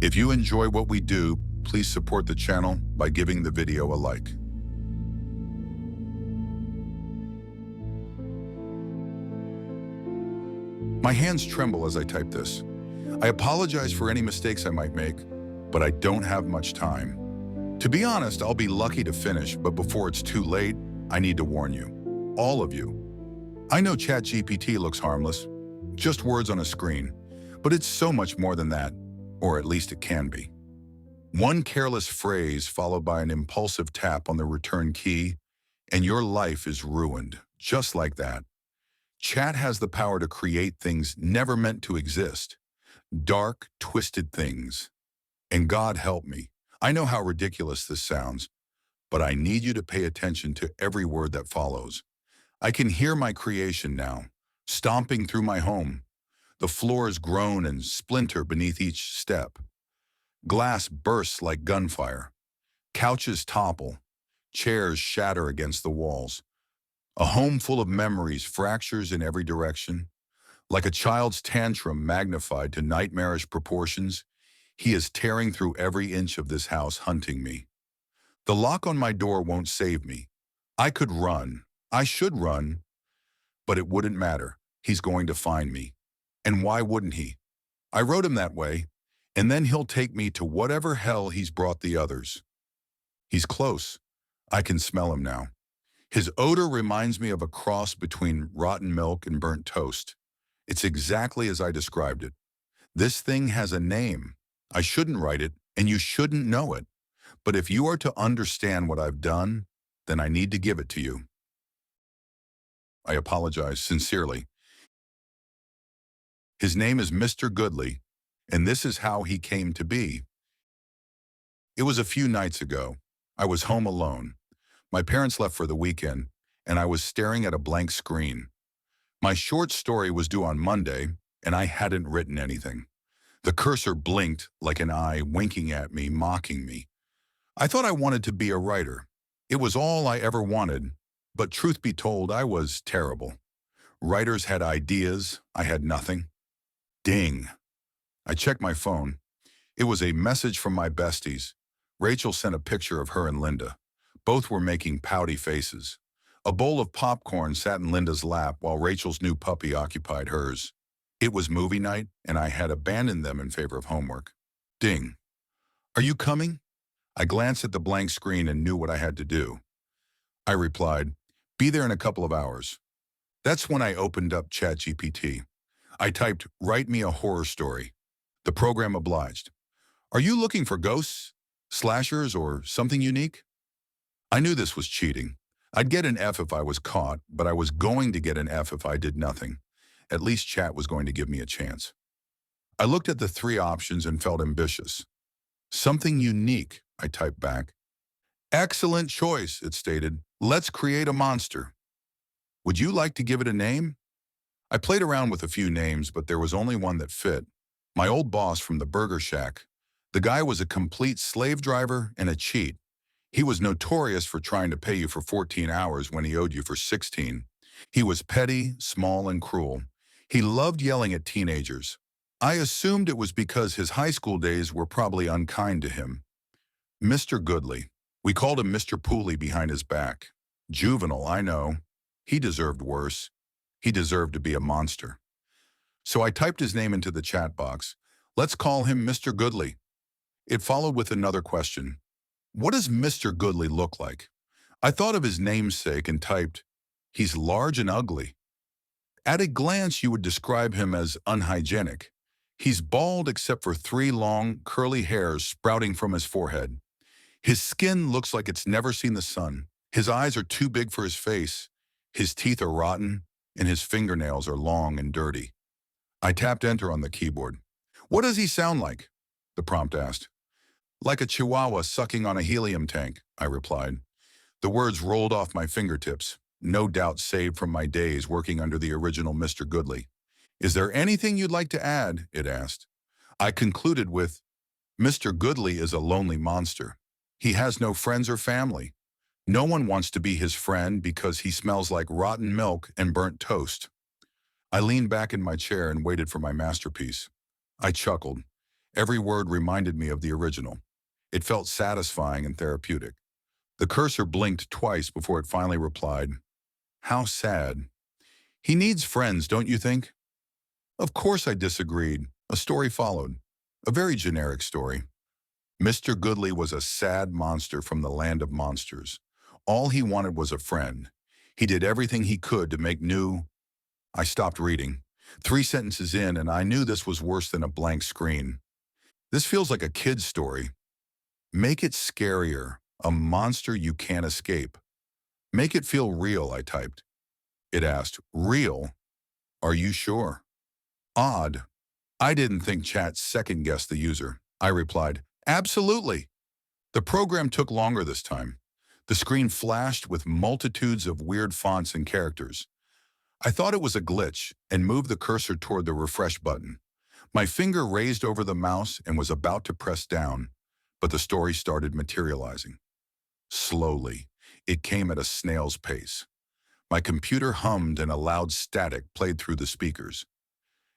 If you enjoy what we do, please support the channel by giving the video a like. My hands tremble as I type this. I apologize for any mistakes I might make, but I don't have much time. To be honest, I'll be lucky to finish, but before it's too late, I need to warn you. All of you. I know ChatGPT looks harmless, just words on a screen, but it's so much more than that, or at least it can be. One careless phrase followed by an impulsive tap on the return key, and your life is ruined, just like that. Chat has the power to create things never meant to exist. Dark, twisted things. And God help me, I know how ridiculous this sounds, but I need you to pay attention to every word that follows. I can hear my creation now, stomping through my home. The floors groan and splinter beneath each step. Glass bursts like gunfire. Couches topple. Chairs shatter against the walls. A home full of memories fractures in every direction. Like a child's tantrum magnified to nightmarish proportions, he is tearing through every inch of this house, hunting me. The lock on my door won't save me. I could run. I should run. But it wouldn't matter. He's going to find me. And why wouldn't he? I wrote him that way, and then he'll take me to whatever hell he's brought the others. He's close. I can smell him now. His odor reminds me of a cross between rotten milk and burnt toast. It's exactly as I described it. This thing has a name. I shouldn't write it, and you shouldn't know it. But if you are to understand what I've done, then I need to give it to you. I apologize sincerely. His name is Mr. Goodley, and this is how he came to be. It was a few nights ago. I was home alone. My parents left for the weekend, and I was staring at a blank screen. My short story was due on Monday, and I hadn't written anything. The cursor blinked like an eye winking at me, mocking me. I thought I wanted to be a writer. It was all I ever wanted, but truth be told, I was terrible. Writers had ideas, I had nothing. Ding. I checked my phone. It was a message from my besties. Rachel sent a picture of her and Linda. Both were making pouty faces. A bowl of popcorn sat in Linda's lap while Rachel's new puppy occupied hers. It was movie night, and I had abandoned them in favor of homework. Ding. Are you coming? I glanced at the blank screen and knew what I had to do. I replied, be there in a couple of hours. That's when I opened up ChatGPT. I typed, write me a horror story. The program obliged. Are you looking for ghosts, slashers, or something unique? I knew this was cheating. I'd get an F if I was caught, but I was going to get an F if I did nothing. At least Chat was going to give me a chance. I looked at the three options and felt ambitious. Something unique, I typed back. Excellent choice, it stated. Let's create a monster. Would you like to give it a name? I played around with a few names, but there was only one that fit. My old boss from the Burger Shack. The guy was a complete slave driver and a cheat. He was notorious for trying to pay you for 14 hours when he owed you for 16. He was petty, small, and cruel. He loved yelling at teenagers. I assumed it was because his high school days were probably unkind to him. Mr. Goodley. We called him Mr. Pooley behind his back. Juvenile, I know. He deserved worse. He deserved to be a monster. So I typed his name into the chat box. Let's call him Mr. Goodley. It followed with another question. What does Mr. Goodley look like? I thought of his namesake and typed, he's large and ugly. At a glance, you would describe him as unhygienic. He's bald except for 3 long, curly hairs sprouting from his forehead. His skin looks like it's never seen the sun. His eyes are too big for his face. His teeth are rotten, and his fingernails are long and dirty. I tapped enter on the keyboard. What does he sound like? The prompt asked. Like a chihuahua sucking on a helium tank, I replied. The words rolled off my fingertips, no doubt saved from my days working under the original Mr. Goodley. Is there anything you'd like to add? It asked. I concluded with, Mr. Goodley is a lonely monster. He has no friends or family. No one wants to be his friend because he smells like rotten milk and burnt toast. I leaned back in my chair and waited for my masterpiece. I chuckled. Every word reminded me of the original. It felt satisfying and therapeutic. The cursor blinked twice before it finally replied, "How sad. He needs friends, don't you think?" Of course I disagreed. A story followed. A very generic story. Mr. Goodley was a sad monster from the land of monsters. All he wanted was a friend. He did everything he could to make new... I stopped reading. 3 sentences in, and I knew this was worse than a blank screen. This feels like a kid's story. Make it scarier. A monster you can't escape. Make it feel real, I typed. It asked, "Real? Are you sure?" Odd. I didn't think chat second-guessed the user. I replied, "Absolutely." The program took longer this time. The screen flashed with multitudes of weird fonts and characters. I thought it was a glitch and moved the cursor toward the refresh button. My finger raised over the mouse and was about to press down, but the story started materializing. Slowly, it came at a snail's pace. My computer hummed and a loud static played through the speakers.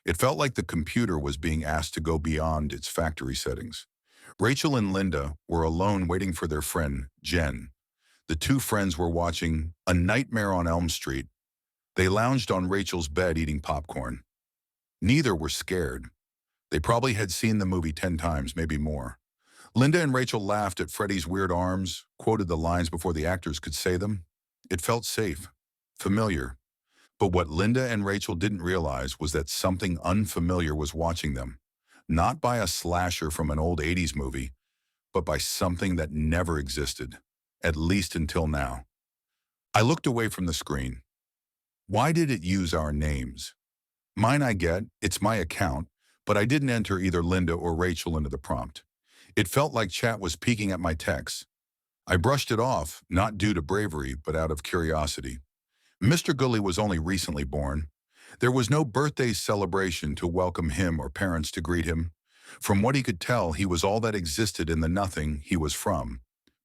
It felt like the computer was being asked to go beyond its factory settings. Rachel and Linda were alone waiting for their friend, Jenn. The two friends were watching A Nightmare on Elm Street. They lounged on Rachel's bed eating popcorn. Neither were scared. They probably had seen the movie 10 times, maybe more. Linda and Rachel laughed at Freddy's weird arms, quoted the lines before the actors could say them. It felt safe, familiar. But what Linda and Rachel didn't realize was that something unfamiliar was watching them. Not by a slasher from an old 80s movie, but by something that never existed, at least until now. I looked away from the screen. Why did it use our names? Mine I get, it's my account, but I didn't enter either Linda or Rachel into the prompt. It felt like chat was peeking at my texts. I brushed it off, not due to bravery, but out of curiosity. Mr. Goodley was only recently born. There was no birthday celebration to welcome him or parents to greet him. From what he could tell, he was all that existed in the nothing he was from.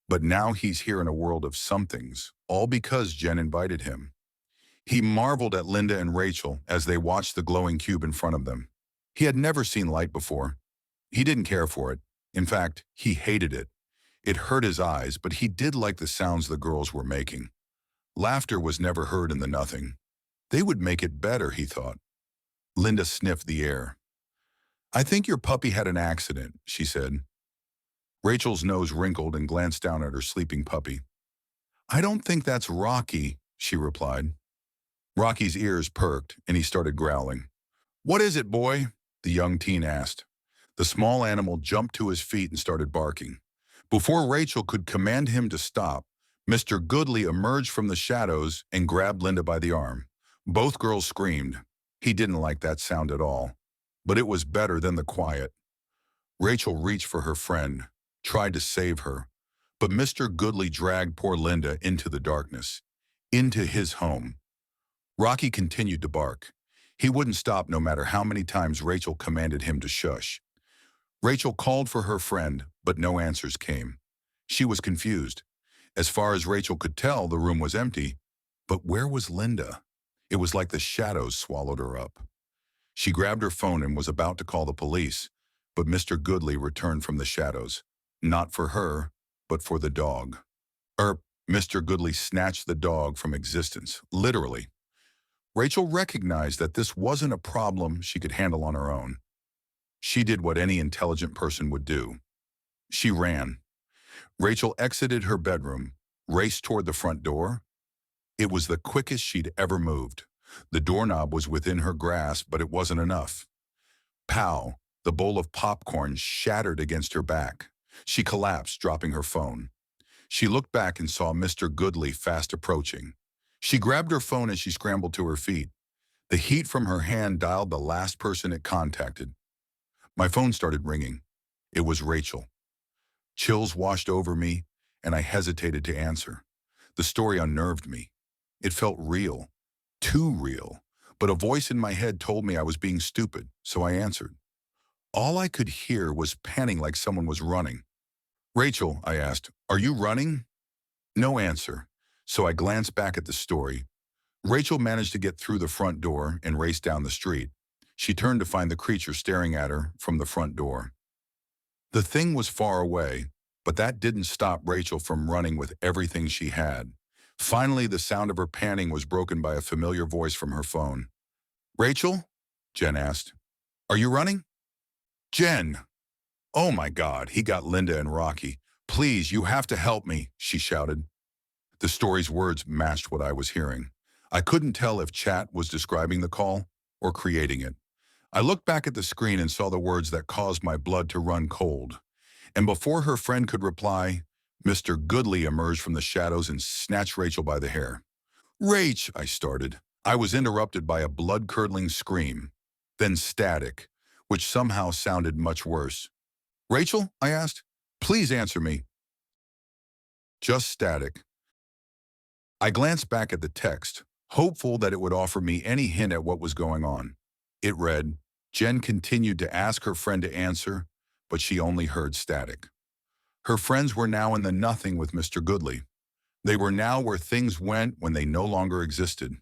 But now he's here in a world of somethings, all because Jenn invited him. He marveled at Linda and Rachel as they watched the glowing cube in front of them. He had never seen light before. He didn't care for it. In fact, he hated it. It hurt his eyes, but he did like the sounds the girls were making. Laughter was never heard in the nothing. They would make it better, he thought. Linda sniffed the air. "I think your puppy had an accident," she said. Rachel's nose wrinkled and glanced down at her sleeping puppy. "I don't think that's Rocky," she replied. Rocky's ears perked, and he started growling. "What is it, boy?" the young teen asked. The small animal jumped to his feet and started barking. Before Rachel could command him to stop, Mr. Goodley emerged from the shadows and grabbed Linda by the arm. Both girls screamed. He didn't like that sound at all, but it was better than the quiet. Rachel reached for her friend, tried to save her, but Mr. Goodley dragged poor Linda into the darkness, into his home. Rocky continued to bark. He wouldn't stop no matter how many times Rachel commanded him to shush. Rachel called for her friend, but no answers came. She was confused. As far as Rachel could tell, the room was empty. But where was Linda? It was like the shadows swallowed her up. She grabbed her phone and was about to call the police, but Mr. Goodley returned from the shadows. Not for her, but for the dog. Mr. Goodley snatched the dog from existence, literally. Rachel recognized that this wasn't a problem she could handle on her own. She did what any intelligent person would do. She ran. Rachel exited her bedroom, raced toward the front door. It was the quickest she'd ever moved. The doorknob was within her grasp, but it wasn't enough. Pow! The bowl of popcorn shattered against her back. She collapsed, dropping her phone. She looked back and saw Mr. Goodley fast approaching. She grabbed her phone as she scrambled to her feet. The heat from her hand dialed the last person it contacted. My phone started ringing. It was Rachel. Chills washed over me, and I hesitated to answer. The story unnerved me. It felt real, too real, but a voice in my head told me I was being stupid, so I answered. All I could hear was panting like someone was running. "Rachel," I asked, "are you running?" No answer, so I glanced back at the story. Rachel managed to get through the front door and raced down the street. She turned to find the creature staring at her from the front door. The thing was far away, but that didn't stop Rachel from running with everything she had. Finally, the sound of her panting was broken by a familiar voice from her phone. "Rachel?" Jen asked. "Are you running?" "Jen!" "Oh my God," he got Linda and Rocky. "Please, you have to help me," she shouted. The story's words matched what I was hearing. I couldn't tell if chat was describing the call or creating it. I looked back at the screen and saw the words that caused my blood to run cold. And before her friend could reply, Mr. Goodley emerged from the shadows and snatched Rachel by the hair. "Rach," I started. I was interrupted by a blood-curdling scream, then static, which somehow sounded much worse. "Rachel?" I asked. "Please answer me." Just static. I glanced back at the text, hopeful that it would offer me any hint at what was going on. It read, Jen continued to ask her friend to answer, but she only heard static. Her friends were now in the nothing with Mr. Goodley. They were now where things went when they no longer existed.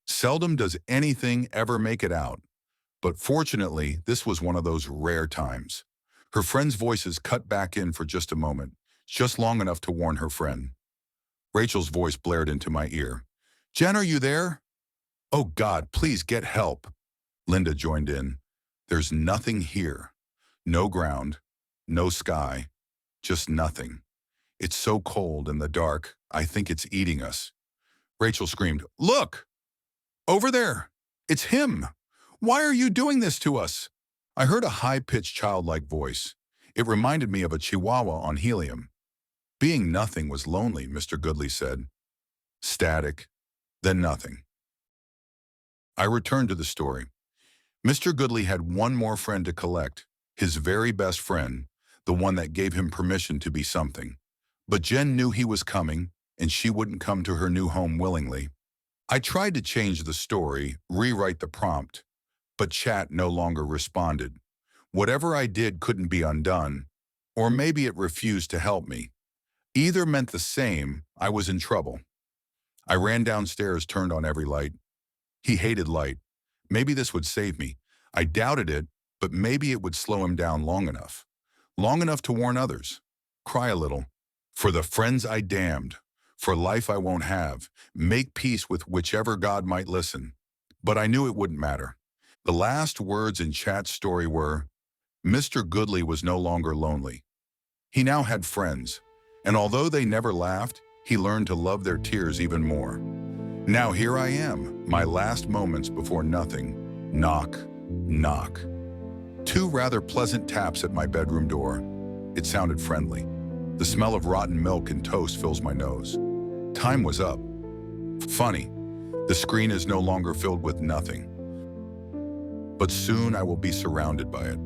Seldom does anything ever make it out, but fortunately, this was one of those rare times. Her friends' voices cut back in for just a moment, just long enough to warn her friend. Rachel's voice blared into my ear. "Jen, are you there?" "Oh God, please get help." Linda joined in. "There's nothing here. No ground, no sky, just nothing. It's so cold in the dark, I think it's eating us." Rachel screamed, "Look! Over there! It's him! Why are you doing this to us?" I heard a high-pitched childlike voice. It reminded me of a chihuahua on helium. "Being nothing was lonely," Mr. Goodley said. Static, then nothing. I returned to the story. Mr. Goodley had one more friend to collect, his very best friend, the one that gave him permission to be something. But Jen knew he was coming, and she wouldn't come to her new home willingly. I tried to change the story, rewrite the prompt, but chat no longer responded. Whatever I did couldn't be undone, or maybe it refused to help me. Either meant the same, I was in trouble. I ran downstairs, turned on every light. He hated light. Maybe this would save me. I doubted it, but maybe it would slow him down long enough. Long enough to warn others. Cry a little. For the friends I damned. For life I won't have. Make peace with whichever God might listen. But I knew it wouldn't matter. The last words in chat's story were, Mr. Goodley was no longer lonely. He now had friends. And although they never laughed, he learned to love their tears even more. Now here I am, my last moments before nothing. Knock, knock. Two rather pleasant taps at my bedroom door. It sounded friendly. The smell of rotten milk and toast fills my nose. Time was up. Funny, the screen is no longer filled with nothing. But soon I will be surrounded by it.